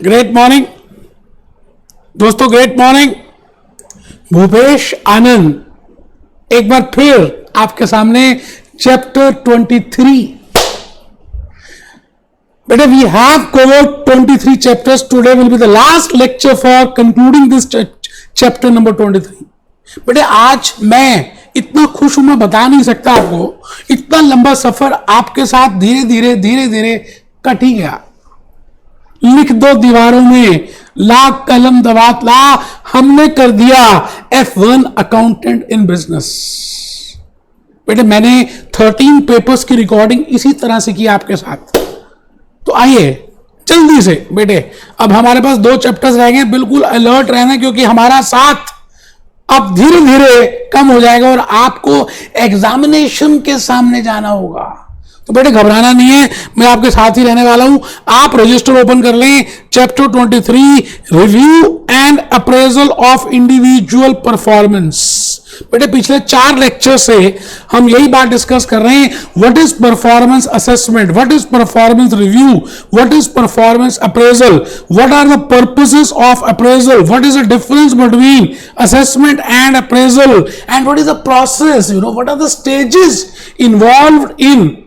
Great morning दोस्तों, great morning. Bhupesh Anand एक बार फिर आपके सामने चैप्टर 23। बेटा, we have covered 23 chapters. Today will be the last lecture for concluding this chapter number 23। बेटे, आज मैं इतना खुश हूं, मैं बता नहीं सकता आपको। इतना लंबा सफर आपके साथ धीरे धीरे कट ही गया। लिख दो दीवारों में, ला कलम दवात ला, हमने कर दिया F1 अकाउंटेंट इन बिजनेस। बेटे, मैंने 13 पेपर्स की रिकॉर्डिंग इसी तरह से की आपके साथ। तो आइए जल्दी से बेटे, अब हमारे पास 2 चैप्टर्स रह गए। बिल्कुल अलर्ट रहना, क्योंकि हमारा साथ अब धीरे धीरे कम हो जाएगा और आपको एग्जामिनेशन के सामने जाना होगा। तो बेटे, घबराना नहीं है, मैं आपके साथ ही रहने वाला हूं। आप रजिस्टर ओपन कर लें। Chapter 23, review and appraisal of individual performance. बेटे, पिछले 4 लेक्चर से हम यही बात डिस्कस कर रहे हैं। What is performance assessment, what is performance review, what is performance appraisal, what are the purposes of appraisal, what is the difference between assessment and appraisal, and what is the process, what are the stages involved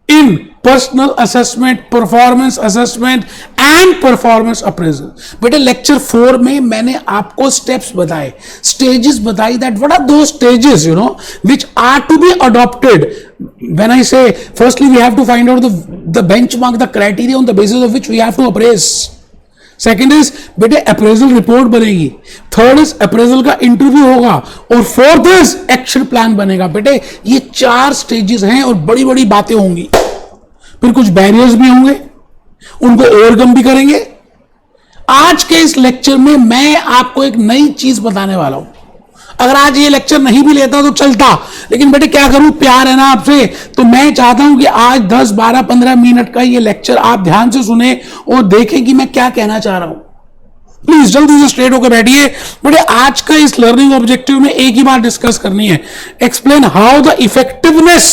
in personal assessment, performance assessment and performance appraisal। बेटे, lecture 4 में मैंने आपको steps बताए, stages बताई, that what are those stages which are to be adopted when I say firstly we have to find out the benchmark, the criteria on the basis of which we have to appraise। Second is बेटे appraisal report बनेगी। Third is appraisal का interview होगा और fourth is action plan बनेगा। बेटे, ये 4 stages हैं और बड़ी बड़ी बातें होंगी। फिर कुछ बैरियर्स भी होंगे, उनको ओवरकम भी करेंगे। आज के इस लेक्चर में मैं आपको एक नई चीज बताने वाला हूं। अगर आज ये लेक्चर नहीं भी लेता तो चलता, लेकिन बेटे क्या करूं, प्यार है ना आपसे, तो मैं चाहता हूं कि आज 10, 12, 15 मिनट का ये लेक्चर आप ध्यान से सुने और देखें कि मैं क्या कहना चाह रहा हूं। प्लीज जल्दी से स्ट्रेट होकर बैठिए। बेटे, आज का इस लर्निंग ऑब्जेक्टिव में एक ही बात डिस्कस करनी है। Explain how the effectiveness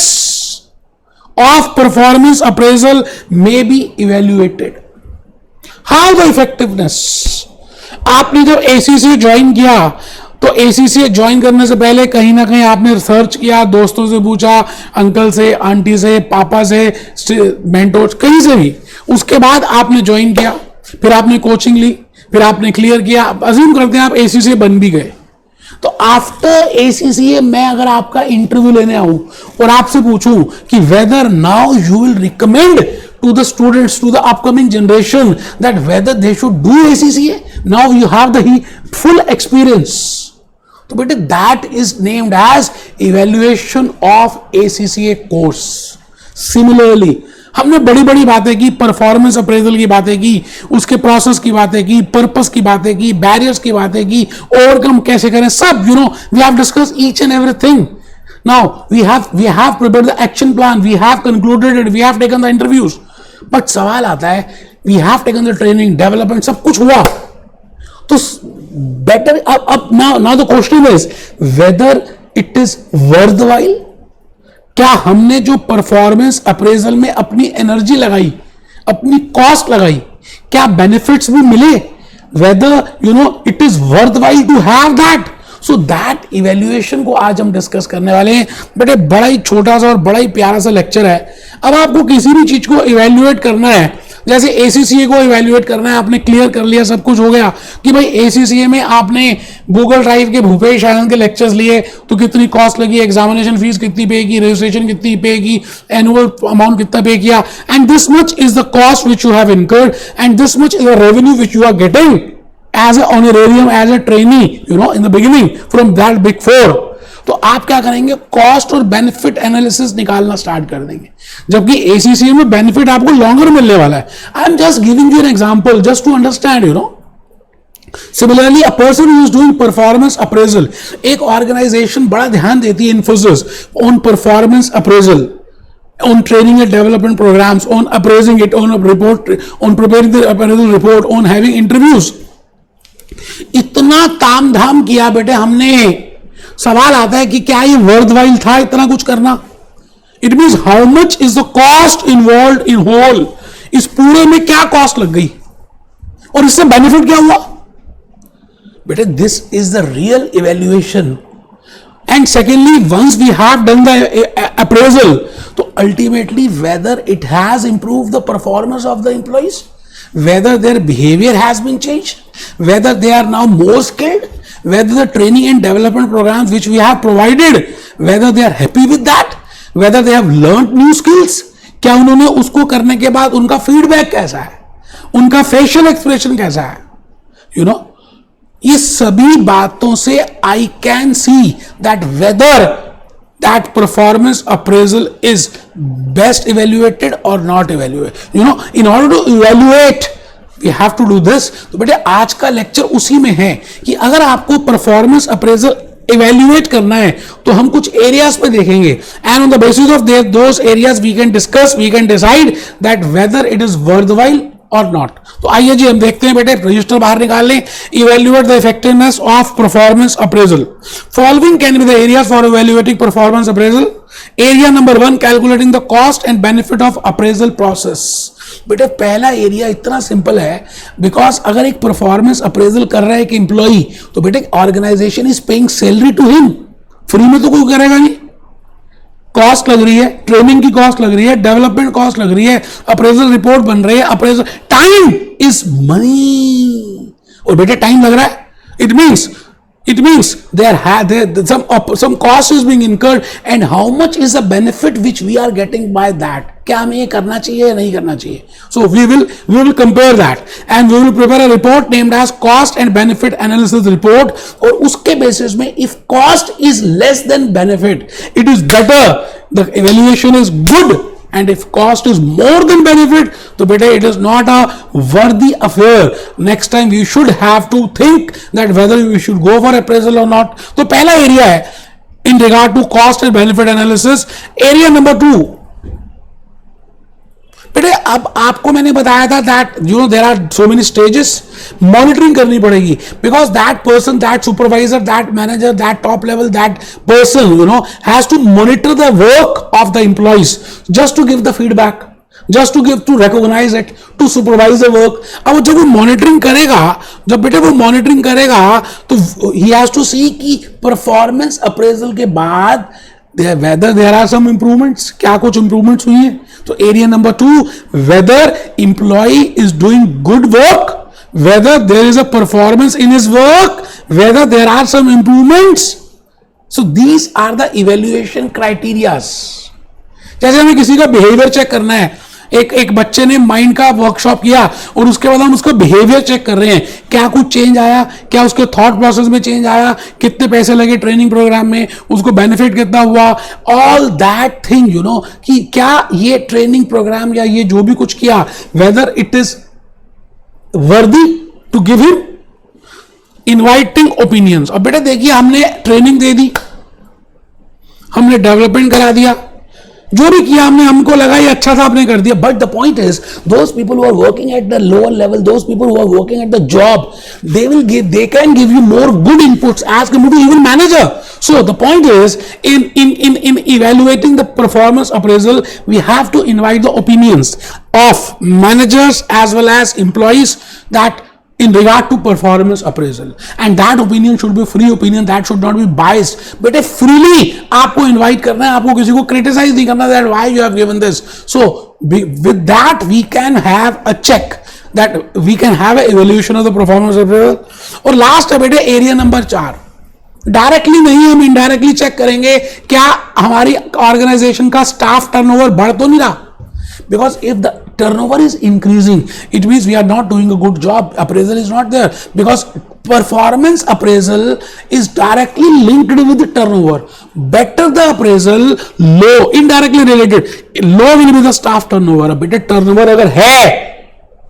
of performance appraisal may be evaluated. How the effectiveness. आपने जब एसीसी ज्वाइन किया तो एसीसी ज्वाइन करने से पहले कहीं ना कहीं आपने रिसर्च किया, दोस्तों से पूछा, अंकल से, आंटी से, पापा से, मेंटोर्स, कहीं से भी। उसके बाद आपने ज्वाइन किया, फिर आपने कोचिंग ली, फिर आपने क्लियर किया। अज्यूम करते हैं आप एसीसी बन भी गए। तो आफ्टर एसीसी मैं अगर आपका इंटरव्यू लेने आऊं और आपसे पूछूं कि whether now you will recommend to the students, to the upcoming generation, that whether they should do ACCA, now you have the full experience। तो बेटे, that is named as evaluation of ACCA course। Similarly, हमने बड़ी बड़ी बातें की, performance appraisal की बातें की, उसके प्रोसेस की बातें की, पर्पस की बातें की, बैरियर्स की बातें की, ओवरकम कैसे करें, सब we have discussed each and everything। Now we have prepared the action plan, we have concluded it, we have taken the interviews। But सवाल आता है, we have taken the training, development, सब कुछ हुआ, तो बेटर अब now the question is whether it is worthwhile. क्या हमने जो परफॉर्मेंस अप्रेजल में अपनी एनर्जी लगाई, अपनी कॉस्ट लगाई, क्या बेनिफिट्स भी मिले? Whether it is worthwhile to have that. So that evaluation को आज हम डिस्कस करने वाले हैं। बेटे, बड़ा ही छोटा सा और बड़ा ही प्यारा सा लेक्चर है। अब आपको किसी भी चीज को इवेल्युएट करना है, जैसे एसीसीए को इवेल्युएट करना है, आपने क्लियर कर लिया, सब कुछ हो गया कि भाई एसीसीए में आपने गूगल ड्राइव के भूपेश आनंद के लेक्चर्स लिए, तो कितनी कॉस्ट लगी, एग्जामिनेशन फीस कितनी पे की, रजिस्ट्रेशन कितनी पे की, एनुअल अमाउंट कितना पे किया, and this much is the cost which you have incurred and this much is the revenue which you are getting as an honorarium, as a trainee, in the beginning from that big 4। तो आप क्या करेंगे, cost और benefit analysis निकालना start कर देंगे, जबकि ACC में बेनिफिट आपको लॉन्गर मिलने वाला है। I am just giving you an example just to understand. Similarly a person who is doing performance appraisal, एक ऑर्गेनाइजेशन बड़ा ध्यान देती है, Infosys, on performance appraisal, on training and development programs, on appraising it, on a report, on preparing the appraisal report, on having interviews। इतना ताम धाम किया बेटे हमने। सवाल आता है कि क्या ये वर्थवाइल था इतना कुछ करना? It means how much is the cost involve in whole. इस पूरे में क्या कॉस्ट लग गई? और इससे बेनिफिट क्या हुआ बेटे? This is the real evaluation. And secondly, once we have done the appraisal, so ultimately whether it has improved the performance of the employees, whether their behavior has been changed, whether they are now more skilled, whether the training and development programs which we have provided, whether they are happy with that, whether they have learned new skills, क्या उन्होंने उसको करने के बाद उनका feedback कैसा है, उनका फेशियल एक्सप्रेशन कैसा है, यू नो, ये सभी बातों से I can see that whether that performance appraisal is best evaluated और not evaluated. You know, in order to evaluate we have to do this. तो बेटे आज का लेक्चर उसी में है कि अगर आपको परफॉर्मेंस अप्रेजल इवेल्युएट करना है तो हम कुछ एरियाज पे देखेंगे and on the basis of those areas we can discuss, we can decide that whether it is worthwhile और नॉट. तो आइए जी हम देखते हैं बेटे, रजिस्टर बाहर निकाल लें. Evaluate the effectiveness of performance appraisal. Following can be the areas for evaluating performance appraisal. Area number 1, calculating the cost and benefit of appraisal process. बेटे पहला एरिया इतना सिंपल है बिकॉज अगर एक परफॉर्मेंस अप्रेजल कर रहा है एक एम्प्लॉई तो बेटे organisation is paying salary to him. Free में तो कोई करेगा नहीं. कॉस्ट लग रही है, ट्रेनिंग की कॉस्ट लग रही है, डेवलपमेंट कॉस्ट लग रही है, अप्रेजल रिपोर्ट बन रही है, अप्रेजल टाइम इज मनी. और बेटे टाइम लग रहा है, it means some cost is being incurred and how much is the benefit which we are getting by that. क्या हमें ये करना चाहिए या नहीं करना चाहिए? So we will compare that and we will prepare a report named as cost and benefit analysis report. और उसके बेसिस में if cost is less than benefit, it is better, the evaluation is good. And if cost is more than benefit, तो बेटे it is not a worthy affair. Next time you should have to think that whether you should go for appraisal or not. तो पहला area है in regard to cost and benefit analysis. Area number 2, बेटे अब आपको मैंने बताया था that you know there are so many stages. Monitoring करनी पड़ेगी because that person, that supervisor, that manager, that top level, that person you know has to monitor the work of the employees just to give the feedback, just to give, to recognise it, to supervise the work. अब जब वो monitoring करेगा, जब बेटे वो monitoring करेगा तो he has to सी कि परफॉर्मेंस अप्रेजल के बाद whether there are some improvements, क्या कुछ improvements हुई हैं. तो area number 2, whether employee is doing good work, whether there is a performance in his work, whether there are some improvements. So these are the evaluation criterias. जैसे हमें किसी का behaviour check करना है, एक बच्चे ने माइंड का वर्कशॉप किया और उसके बाद हम उसका बिहेवियर चेक कर रहे हैं, क्या कुछ चेंज आया, क्या उसके थॉट प्रोसेस में चेंज आया, कितने पैसे लगे ट्रेनिंग प्रोग्राम में, उसको बेनिफिट कितना हुआ, all that thing you know, कि क्या ये ट्रेनिंग प्रोग्राम या ये जो भी कुछ किया whether it is worthy to give him. Inviting opinions. अब बेटा देखिए हमने ट्रेनिंग दे दी, हमने डेवलपमेंट करा दिया, जो भी किया हमने, हमको लगा ये अच्छा था, आपने कर दिया. But the point is those people who are working at the lower level, those people who are working at the job, they can give you more good inputs as compared to even manager. So the point is in evaluating the performance appraisal, we have to invite the opinions of managers as well as employees that in regard to performance appraisal, and that opinion should be free opinion, that should not be biased. बेटे freely आपको invite करना है, आपको किसी को criticize नहीं करना that why you have given this. So with that we can have a check, that we can have an evaluation of the performance appraisal. और लास्ट है बेटे एरिया नंबर 4. डायरेक्टली नहीं, हम इनडायरेक्टली चेक करेंगे क्या हमारी ऑर्गेनाइजेशन का staff turnover बढ़ तो नहीं रहा. Because if the turnover is increasing, it means we are not doing a good job. Appraisal is not there because performance appraisal is directly linked with the turnover. Better the appraisal, low, indirectly related. Low will be the staff turnover. Better turnover अगर है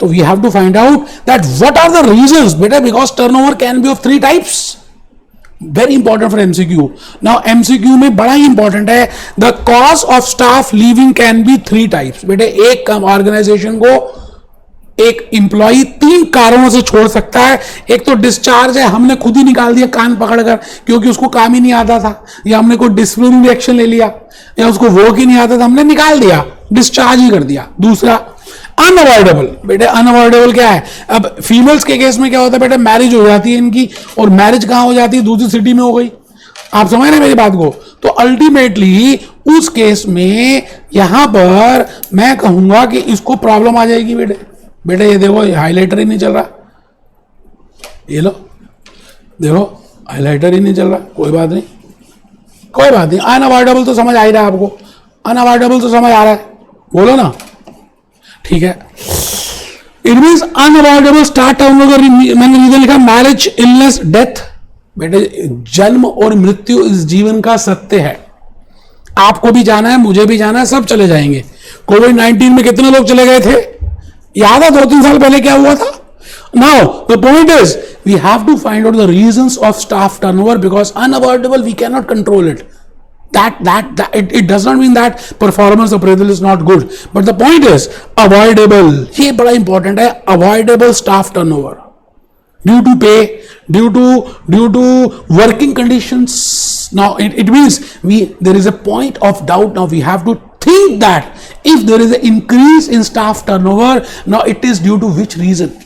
तो we have to find out that what are the reasons. Better because turnover can be of 3 types. Very important for MCQ. Now MCQ में बड़ा ही important है. The cause of staff leaving can be 3 types. बेटे एक organisation को एक employee 3 कारणों से छोड़ सकता है. एक तो डिस्चार्ज है, हमने खुद ही निकाल दिया कान पकड़कर क्योंकि उसको काम ही नहीं आता था, या हमने कोई डिसिप्लिनरी एक्शन ले लिया, या उसको वर्क ही नहीं आता था, हमने निकाल दिया, डिस्चार्ज ही कर दिया. दूसरा अनअवॉइडेबल, बेटे अनअवॉइडेबल क्या है? अब फीमेल्स के केस में क्या होता है बेटे, मैरिज हो जाती है इनकी, और मैरिज कहां हो जाती है? दूसरी सिटी में हो गई। आप समझ रहे मेरी बात को? तो अल्टीमेटली उस केस में यहां पर मैं कहूंगा कि इसको प्रॉब्लम आ जाएगी बेटे। बेटे ये देखो, हाईलाइटर ही नहीं चल रहा, ये लो देखो हाईलाइटर ही नहीं चल रहा। कोई बात नहीं, कोई बात नहीं, अनअवॉइडेबल तो समझ आ ही रहा है आपको, अनअवॉइडेबल तो समझ आ रहा है, बोलो ना, ठीक है। It means unavoidable start turnover, मैंने रीजन लिखा मैरिज, इलनेस, डेथ। बेटे जन्म और मृत्यु इस जीवन का सत्य है, आपको भी जाना है, मुझे भी जाना है, सब चले जाएंगे। कोविड-19 में कितने लोग चले गए थे याद है? 2-3 साल पहले क्या हुआ था? Now the point is we have to find out the reasons of staff turnover, because unavoidable we cannot control it. It does not mean that performance appraisal is not good, but the point is avoidable, ये बड़ा important है, avoidable staff turnover due to pay, due to working conditions. Now it means there is a point of doubt. Now we have to think that if there is an increase in staff turnover, now it is due to which reason?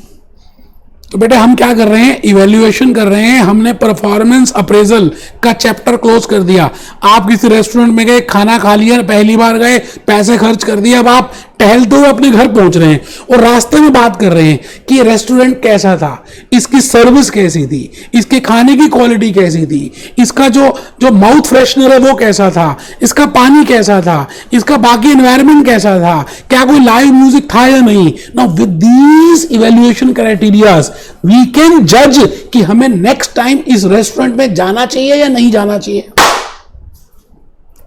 तो बेटे हम क्या कर रहे हैं? Evaluation कर रहे हैं। हमने परफॉर्मेंस अप्रेजल का चैप्टर क्लोज कर दिया। आप किसी रेस्टोरेंट में गए, खाना खा लिया, पहली बार गए, पैसे खर्च कर दिए, अब आप टहलते हुए अपने घर पहुंच रहे हैं और रास्ते में बात कर रहे हैं कि ये रेस्टोरेंट कैसा था, इसकी सर्विस कैसी थी, इसके खाने की क्वालिटी कैसी थी, इसका जो माउथ फ्रेशनर है वो कैसा था, इसका पानी कैसा था, इसका बाकी एनवायरनमेंट कैसा था, क्या कोई लाइव म्यूजिक था या नहीं। Now with these evaluation criterias we can जज कि हमें नेक्स्ट टाइम इस रेस्टोरेंट में जाना चाहिए या नहीं जाना चाहिए।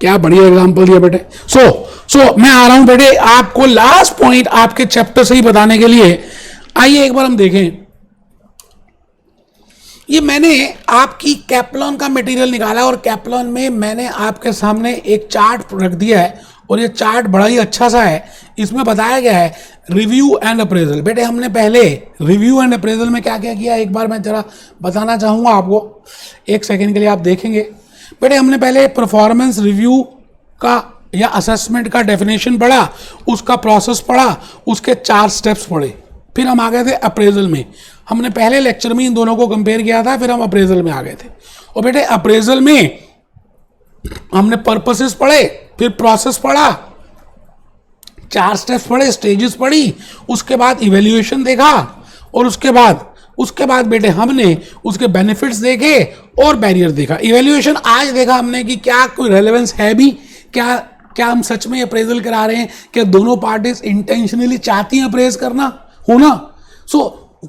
क्या बढ़िया एग्जांपल दिया बेटे। सो मैं आ रहा हूं बेटे आपको लास्ट पॉइंट आपके चैप्टर से ही बताने के लिए। आइए एक बार हम देखें, ये मैंने आपकी कैप्लॉन का मटेरियल निकाला और कैप्लॉन में मैंने आपके सामने एक चार्ट रख दिया है और ये चार्ट बड़ा ही अच्छा सा है। इसमें बताया गया है रिव्यू एंड अप्रेजल। बेटे हमने पहले रिव्यू एंड अप्रेजल में क्या क्या किया एक बार मैं जरा बताना चाहूंगा आपको, एक सेकेंड के लिए आप देखेंगे। बेटे हमने पहले परफॉर्मेंस रिव्यू का या असेसमेंट का डेफिनेशन पढ़ा, उसका प्रोसेस पढ़ा, उसके 4 स्टेप्स पढ़े, फिर हम आ गए थे अप्रेजल में। हमने पहले लेक्चर में इन दोनों को कंपेयर किया था, फिर हम अप्रेजल में आ गए थे। और बेटे अप्रेजल में हमने पर्पसेस पढ़े, फिर प्रोसेस पढ़ा, 4 स्टेप्स पढ़े, स्टेजेस पढ़ी, उसके बाद इवेल्युएशन देखा और उसके बाद बेटे हमने उसके बेनिफिट्स देखे और बैरियर देखा। इवेल्युएशन आज देखा हमने कि क्या कोई रेलेवेंस है भी, क्या हम सच में अप्रेजल करा रहे हैं, क्या दोनों पार्टीज इंटेंशनली चाहती हैं अप्रेज करना होना, so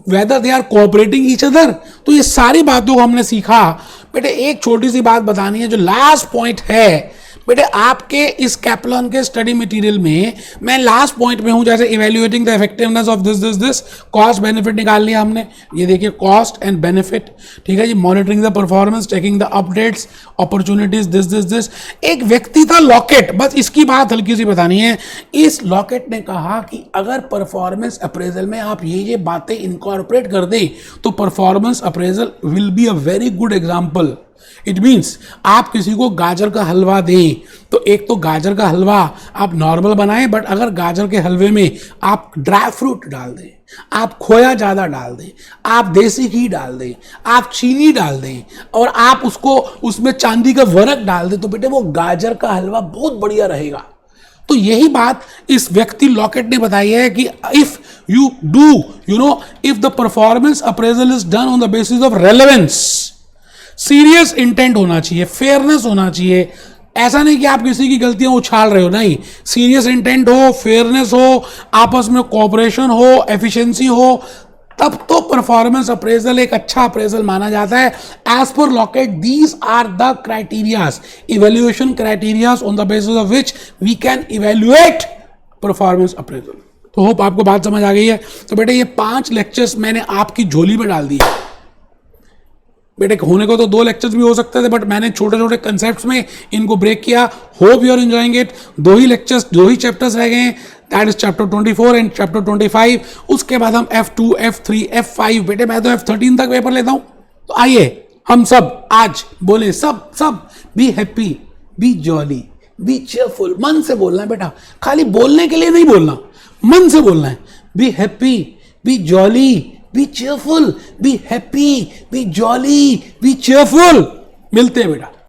whether they are cooperating each other. तो ये सारी बातों को हमने सीखा। बेटे एक छोटी सी बात बतानी है, जो लास्ट पॉइंट है बेटे आपके इस कैप्लॉन के स्टडी मटेरियल में, मैं लास्ट पॉइंट में हूं, जैसे evaluating the effectiveness of this cost benefit निकाल लिया हमने। ये देखिए कॉस्ट एंड बेनिफिट, ठीक है जी। Monitoring the performance, taking the updates, opportunities, this. एक व्यक्ति था लॉकेट, बस इसकी बात हल्की सी बतानी है। इस लॉकेट ने कहा कि अगर परफॉर्मेंस अप्रेजल में आप ये बातें इनकॉर्पोरेट कर दें तो performance appraisal will be a very good example. It means आप किसी को गाजर का हलवा दें तो एक तो गाजर का हलवा आप नॉर्मल बनाएं, बट अगर गाजर के हलवे में आप ड्राई फ्रूट डाल दें, आप खोया ज़्यादा डाल दें, आप देसी घी डाल दें, आप चीनी डाल दें और आप उसको उसमें चांदी का वर्क डाल दें, तो बेटे वो गाजर का हलवा बहुत बढ़िया रहेगा। तो यही बात इस व्यक्ति लॉकेट ने बताई है कि if you do if the performance appraisal is done on the basis of relevance, serious intent होना चाहिए, फेयरनेस होना चाहिए। ऐसा नहीं कि आप किसी की गलतियां उछाल रहे हो, नहीं, सीरियस इंटेंट हो, फेयरनेस हो, आपस में कोऑपरेशन हो, एफिशिएंसी हो, तब तो परफॉर्मेंस अप्रेजल एक अच्छा अप्रेजल माना जाता है। As per locate these are the criterias, evaluation criterias on the basis of which we can evaluate performance appraisal. तो होप आपको बात समझ आ गई है। तो बेटे ये 5 लेक्चर्स मैंने आपकी झोली में डाल दिए। बेटे होने को तो 2 लेक्चर्स भी हो सकते थे, बट मैंने छोटे छोटे कंसेप्ट्स में इनको ब्रेक किया। Hope you are enjoying it. 2 ही चैप्टर्स रह गए हैं, that is chapter 24 and chapter 25। उसके बाद हम F2, F3, F5, बेटे मैं तो F13 तक पेपर लेता हूं। तो आइए हम सब आज बोले, सब be happy, B jolly, B cheerful. मन से बोलना है बेटा, खाली बोलने के लिए नहीं बोलना, मन से बोलना है। Be happy, B jolly, B cheerful, be happy, B jolly, B cheerful. मिलते हैं बेटा।